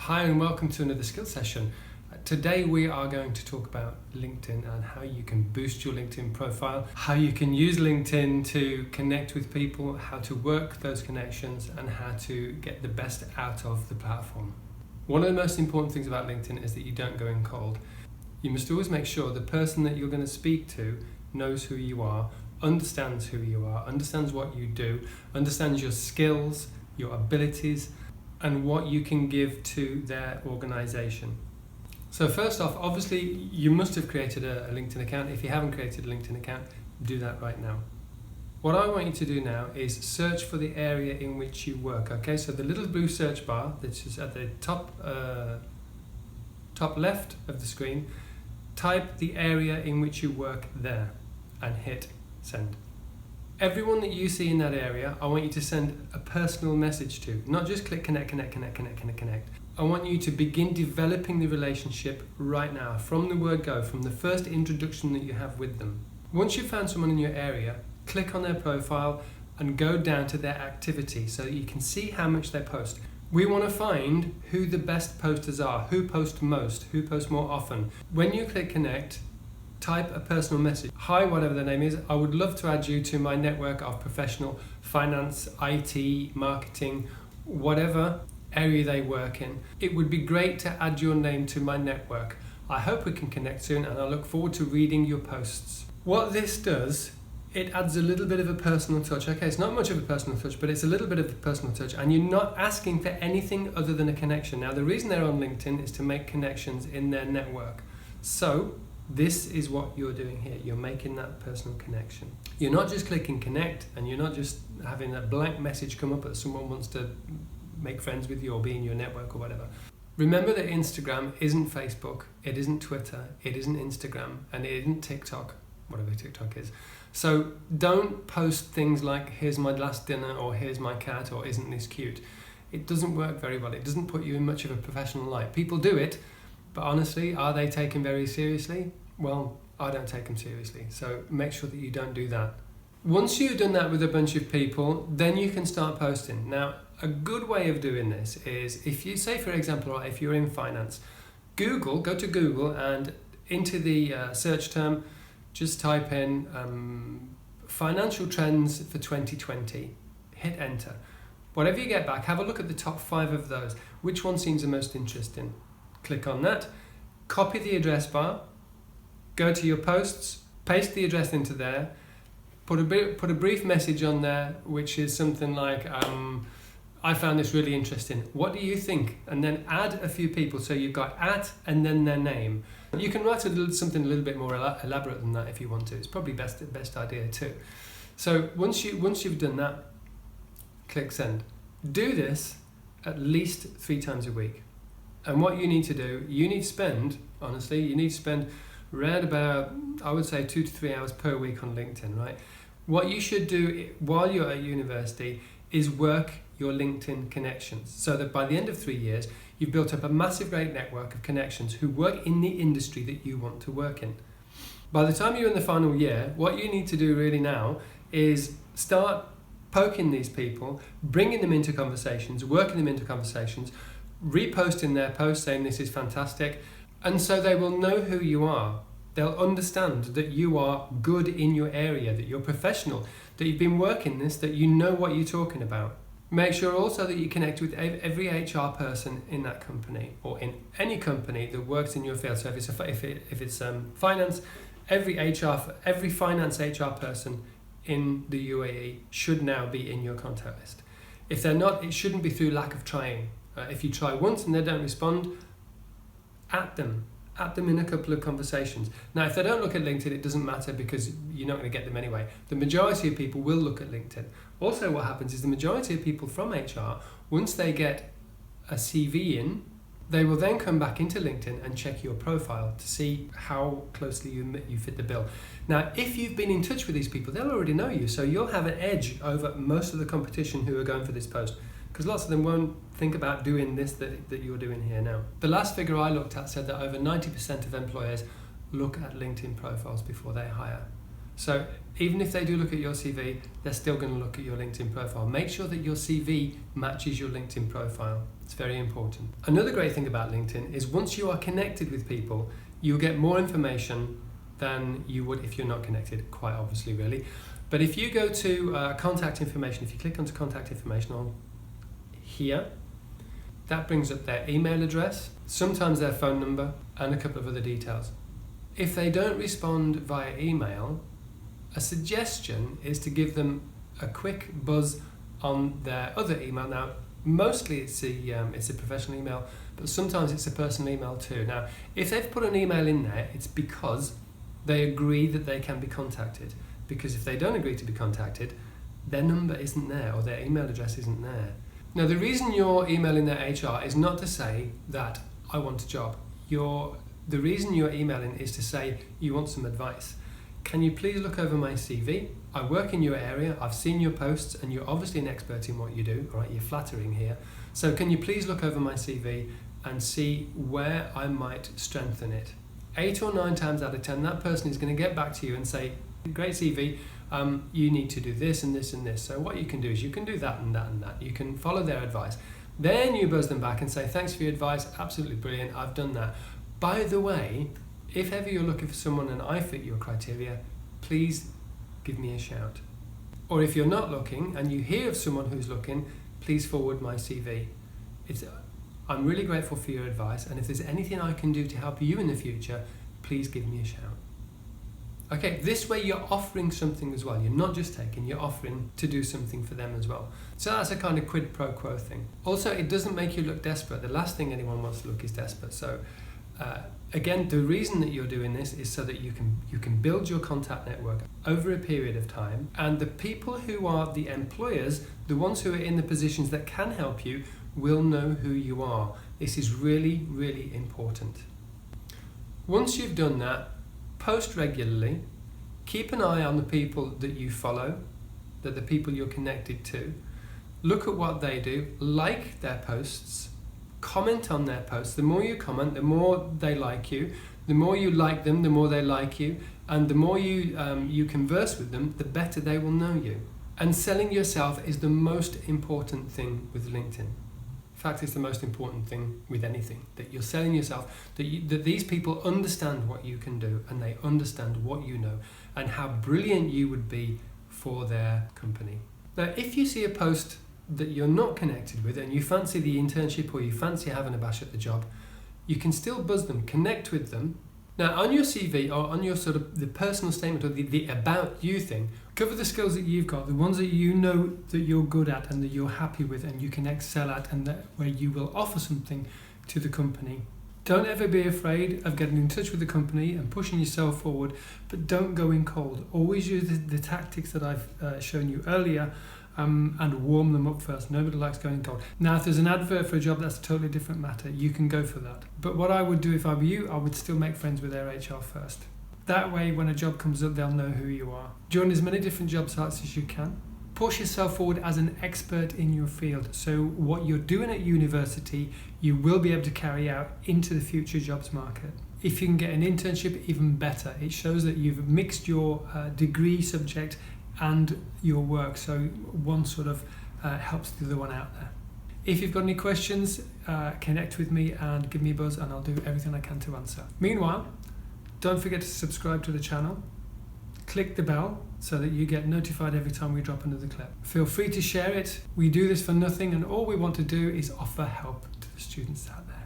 Hi and welcome to another skill session. Today we are going to talk about LinkedIn and how you can boost your LinkedIn profile, how you can use LinkedIn to connect with people, how to work those connections, and how to get the best out of the platform. One of the most important things about LinkedIn is that you don't go in cold. You must always make sure the person that you're going to speak to knows who you are, understands who you are, understands what you do, understands your skills, your abilities, and what you can give to their organization. So first off, obviously you must have created a LinkedIn account. If you haven't created a LinkedIn account, do that right now. What I want you to do now is search for the area in which you work. Okay, so the little blue search bar that's just at the top left of the screen, type the area in which you work there and hit send. Everyone that you see in that area, I want you to send a personal message to, not just click connect. I want you to begin developing the relationship right now, from the word go, from the first introduction that you have with them. Once you've found someone in your area, click on their profile and go down to their activity so that you can see how much they post. We want to find who the best posters are, who post most, who post more often. When you click connect, type a personal message. Hi, whatever their name is, I would love to add you to my network of professional finance, IT, marketing, whatever area they work in. It would be great to add your name to my network. I hope we can connect soon and I look forward to reading your posts. What this does, it adds a little bit of a personal touch. Okay, it's not much of a personal touch, but it's a little bit of a personal touch, and you're not asking for anything other than a connection. Now, the reason they're on LinkedIn is to make connections in their network. So this is what you're doing here. You're making that personal connection. You're not just clicking connect and you're not just having a blank message come up that someone wants to make friends with you or be in your network or whatever. Remember that Instagram isn't Facebook, it isn't Twitter, it isn't Instagram, and it isn't TikTok, whatever TikTok is. So don't post things like here's my last dinner or here's my cat or isn't this cute. It doesn't work very well. It doesn't put you in much of a professional light. People do it, but honestly, are they taken very seriously? Well, I don't take them seriously, so make sure that you don't do that. Once you've done that with a bunch of people, then you can start posting. Now, a good way of doing this is, if you say, for example, if you're in finance, go to Google and into the search term, just type in financial trends for 2020, hit enter. Whatever you get back, have a look at the top 5 of those. Which one seems the most interesting? Click on that, copy the address bar, go to your posts, paste the address into there, put a brief message on there, which is something like, I found this really interesting. What do you think? And then add a few people. So you've got @ and then their name. You can write something a little bit more elaborate than that if you want to. It's probably best idea too. So once you've done that, click send. Do this at least 3 times a week. And what you need to do, you need to spend around about, I would say 2 to 3 hours per week on LinkedIn, right? What you should do while you're at university is work your LinkedIn connections so that by the end of 3 years, you've built up a massive great network of connections who work in the industry that you want to work in. By the time you're in the final year, what you need to do really now is start poking these people, bringing them into conversations, working them into conversations, reposting their posts saying this is fantastic, and so they will know who you are. They'll understand that you are good in your area, that you're professional, that you've been working this, that you know what you're talking about. Make sure also that you connect with every HR person in that company or in any company that works in your field. So if it's finance, every finance HR person in the UAE should now be in your contact list. If they're not, it shouldn't be through lack of trying. If you try once and they don't respond, at them in a couple of conversations. Now, if they don't look at LinkedIn, it doesn't matter because you're not going to get them anyway. The majority of people will look at LinkedIn. Also, what happens is the majority of people from HR, once they get a CV in, they will then come back into LinkedIn and check your profile to see how closely you fit the bill. Now, if you've been in touch with these people, they'll already know you, so you'll have an edge over most of the competition who are going for this post, because lots of them won't think about doing this that you're doing here now. The last figure I looked at said that over 90% of employers look at LinkedIn profiles before they hire. So even if they do look at your CV, they're still going to look at your LinkedIn profile. Make sure that your CV matches your LinkedIn profile. It's very important. Another great thing about LinkedIn is once you are connected with people, you'll get more information than you would if you're not connected, quite obviously, really. But if you go to contact information, if you click onto contact information on here, that brings up their email address, sometimes their phone number, and a couple of other details. If they don't respond via email, a suggestion is to give them a quick buzz on their other email. Now, mostly it's a professional email, but sometimes it's a personal email too. Now, if they've put an email in there, it's because they agree that they can be contacted. Because if they don't agree to be contacted, their number isn't there or their email address isn't there. Now, the reason you're emailing their HR is not to say that I want a job. The reason you're emailing is to say you want some advice. Can you please look over my CV? I work in your area, I've seen your posts, and you're obviously an expert in what you do. All right, you're flattering here. So can you please look over my CV and see where I might strengthen it? 8 or 9 times out of 10, that person is going to get back to you and say, great CV, you need to do this and this and this. So what you can do is you can do that and that and that. You can follow their advice. Then you buzz them back and say, thanks for your advice, absolutely brilliant, I've done that. By the way, if ever you're looking for someone and I fit your criteria, please give me a shout. Or if you're not looking and you hear of someone who's looking, please forward my CV. I'm really grateful for your advice, and if there's anything I can do to help you in the future, please give me a shout. Okay, this way you're offering something as well. You're not just taking, you're offering to do something for them as well. So that's a kind of quid pro quo thing. Also, it doesn't make you look desperate. The last thing anyone wants to look is desperate. So again, the reason that you're doing this is so that you can build your contact network over a period of time, and the people who are the employers, the ones who are in the positions that can help you, will know who you are. This is really, really important. Once you've done that, post regularly, keep an eye on the people that you follow, that the people you're connected to. Look at what they do, like their posts, comment on their posts. The more you comment, the more they like you. The more you like them, the more they like you. And the more you converse with them, the better they will know you. And selling yourself is the most important thing with LinkedIn. In fact, it's the most important thing with anything, that you're selling yourself, that these people understand what you can do and they understand what you know and how brilliant you would be for their company. Now, if you see a post that you're not connected with and you fancy the internship or you fancy having a bash at the job, you can still buzz them, connect with them. Now, on your CV or on your sort of the personal statement or the about you thing, cover the skills that you've got, the ones that you know that you're good at and that you're happy with and you can excel at, and that where you will offer something to the company. Don't ever be afraid of getting in touch with the company and pushing yourself forward, but don't go in cold. Always use the tactics that I've shown you earlier, and warm them up first. Nobody likes going cold. Now, if there's an advert for a job, that's a totally different matter. You can go for that. But what I would do if I were you, I would still make friends with their HR first. That way, when a job comes up, they'll know who you are. Join as many different job sites as you can. Push yourself forward as an expert in your field. So what you're doing at university, you will be able to carry out into the future jobs market. If you can get an internship, even better. It shows that you've mixed your degree subject and your work, so one sort of helps the other one out there. If you've got any questions, connect with me and give me a buzz and I'll do everything I can to answer. Meanwhile, don't forget to subscribe to the channel, click the bell so that you get notified every time we drop another clip. Feel free to share it. We do this for nothing and all we want to do is offer help to the students out there.